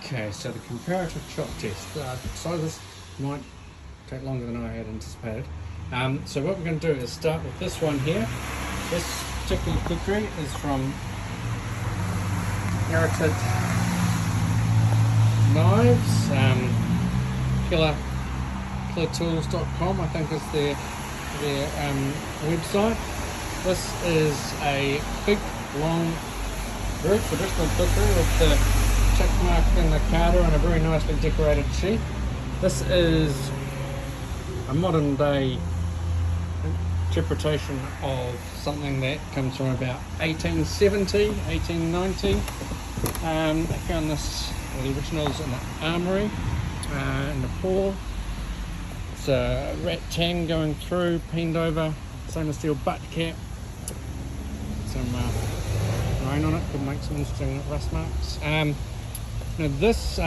Okay, so the comparative chop test. So this might take longer than I had anticipated. So what we're going to do is start with this one here. This particular kukri is from Heritage Knives, killertools.com I think is their website. This is a big, long, very traditional kukri with the check mark in the carder and a very nicely decorated sheath. This is a modern day interpretation of something that comes from about 1870, 1890. I found this, the originals in the armoury in Nepal. It's a rat tang going through, pinned over, stainless steel butt cap. Some rain on it could make some interesting rust marks. Now this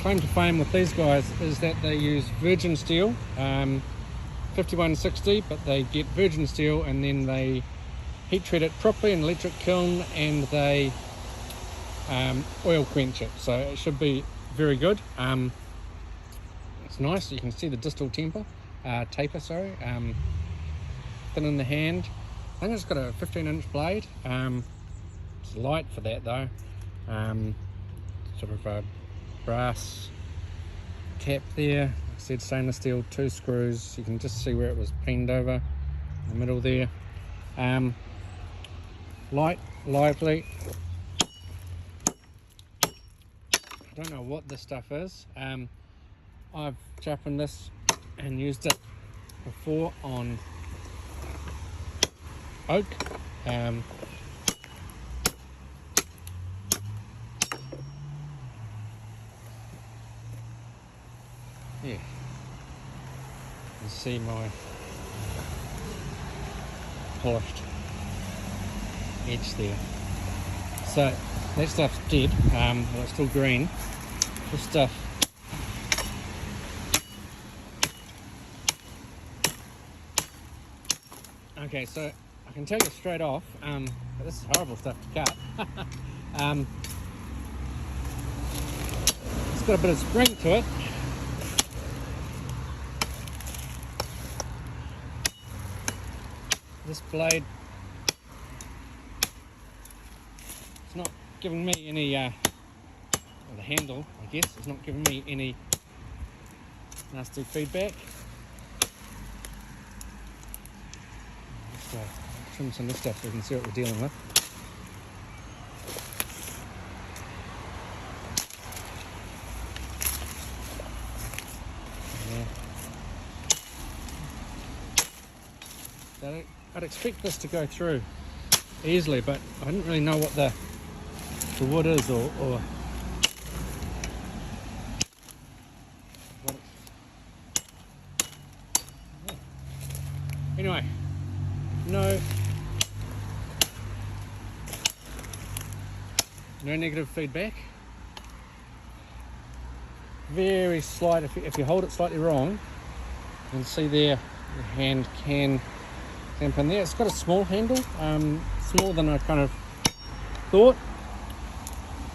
claim to fame with these guys is that they use virgin steel, 5160, but they get virgin steel and then they heat treat it properly in an electric kiln and they oil quench it, so it should be very good. It's nice, you can see the distal taper, thin in the hand. I think it's got a 15-inch blade. It's light for that though. Sort of a brass cap there. Like I said, stainless steel, 2 screws. You can just see where it was pinned over in the middle there. Light, lively. I don't know what this stuff is. I've sharpened this and used it before on oak. Yeah, you can see my polished edge there. So that stuff's dead, well, it's still green. This stuff okay, so I can tell you straight off, but this is horrible stuff to cut. It's got a bit of spring to it. This blade, it's not giving me any, or the handle, I guess, it's not giving me any nasty feedback. Let's trim some of this stuff so we can see what we're dealing with. Yeah. So I'd expect this to go through easily, but I didn't really know what the wood is or what it's... Yeah. Anyway, no negative feedback. Very slight, if you hold it slightly wrong, you can see there the hand can clamp in there. It's got a small handle, smaller than I kind of thought.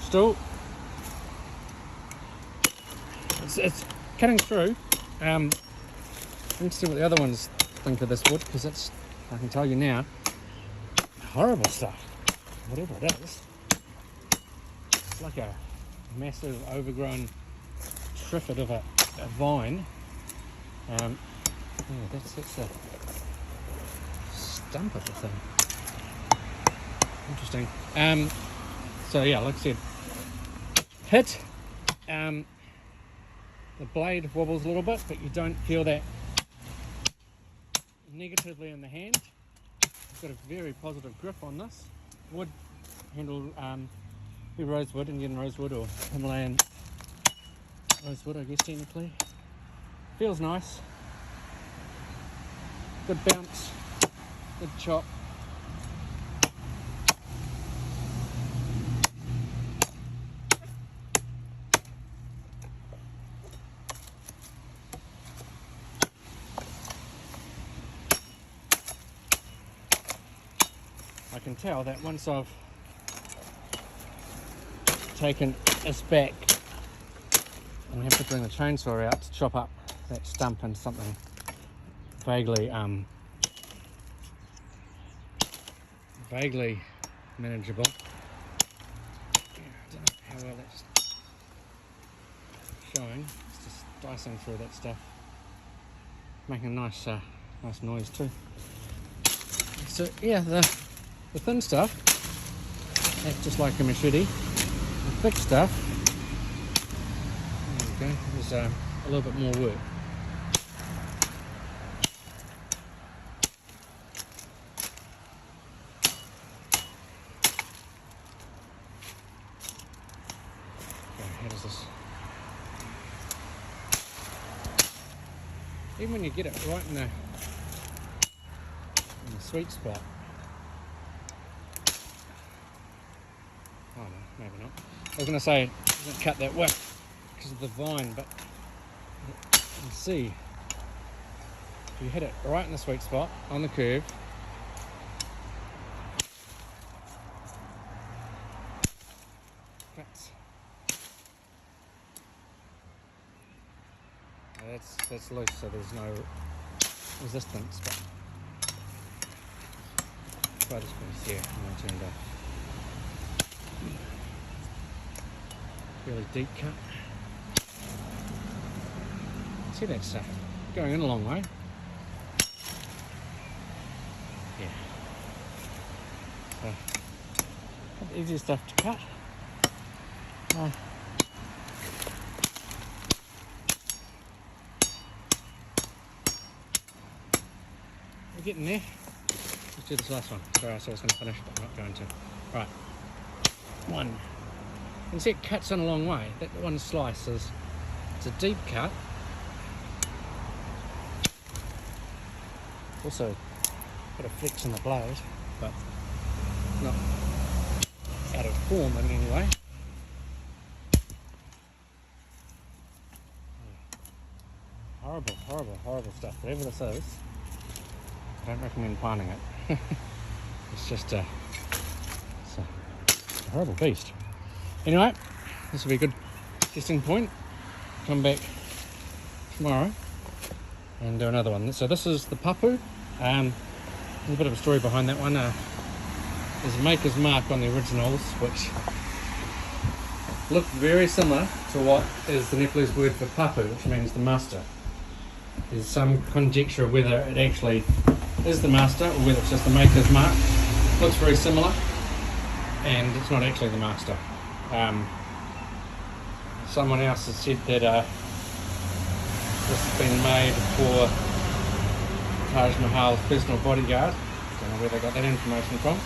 Still, it's cutting through. Let's see what the other ones think of this wood, because it's, I can tell you now, horrible stuff. Whatever it is, it's like a massive overgrown triffid of a vine. Yeah, that's the stump of the thing. Interesting. So yeah, like I said, hit. The blade wobbles a little bit, but you don't feel that negatively in the hand. It's got a very positive grip on this. Wood handle, rosewood, Indian rosewood or Himalayan rosewood, I guess technically. Feels nice. Good bounce, good chop. I can tell that once I've taken us back, and we have to bring the chainsaw out to chop up that stump into something vaguely manageable. I don't know how well that's showing. It's just dicing through that stuff, making a nice noise too. So yeah, the thin stuff, that's just like a machete. The thick stuff, there we go, is a little bit more work. How does this? Even when you get it right in the sweet spot. Oh no, maybe not. I was going to say, it doesn't cut that way because of the vine, but you can see if you hit it right in the sweet spot on the curve, that's loose, so there's no resistance. But try this piece here, and I turned off. Really deep cut. See that stuff going in a long way. Yeah. So, not the easiest stuff to cut. We're getting there. Let's do this last one. Sorry, I said I was going to finish, but I'm not going to. Right. One. You can see it cuts in a long way. That one slice is, it's a deep cut. Also, got a flex in the blade, but not out of form in any way. Horrible, horrible, horrible stuff. Whatever this is, I don't recommend planting it. It's just it's a horrible beast. Anyway, this will be a good testing point. Come back tomorrow and do another one. So this is the Papu. There's a bit of a story behind that one. There's a maker's mark on the originals, which look very similar to what is the Nepalese word for Papu, which means the master. There's some conjecture of whether it actually is the master or whether it's just the maker's mark. Looks very similar, and it's not actually the master. Someone else has said that this has been made for Taj Mahal's personal bodyguard. Don't know where they got that information from.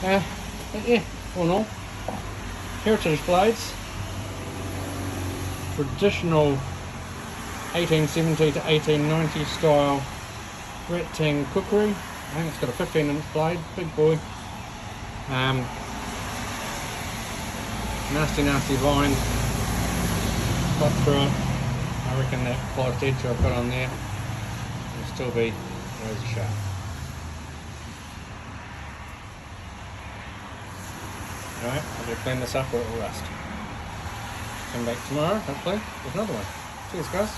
But yeah, all in all, heritage blades, traditional 1870 to 1890 style rat-tang kukri. I think it's got a 15-inch blade, big boy. Nasty vine cut through it. I reckon that polished edge I've got on there will still be razor sharp. Alright, I'll just clean this up or it will rust. Come back tomorrow, hopefully, with another one. Cheers guys.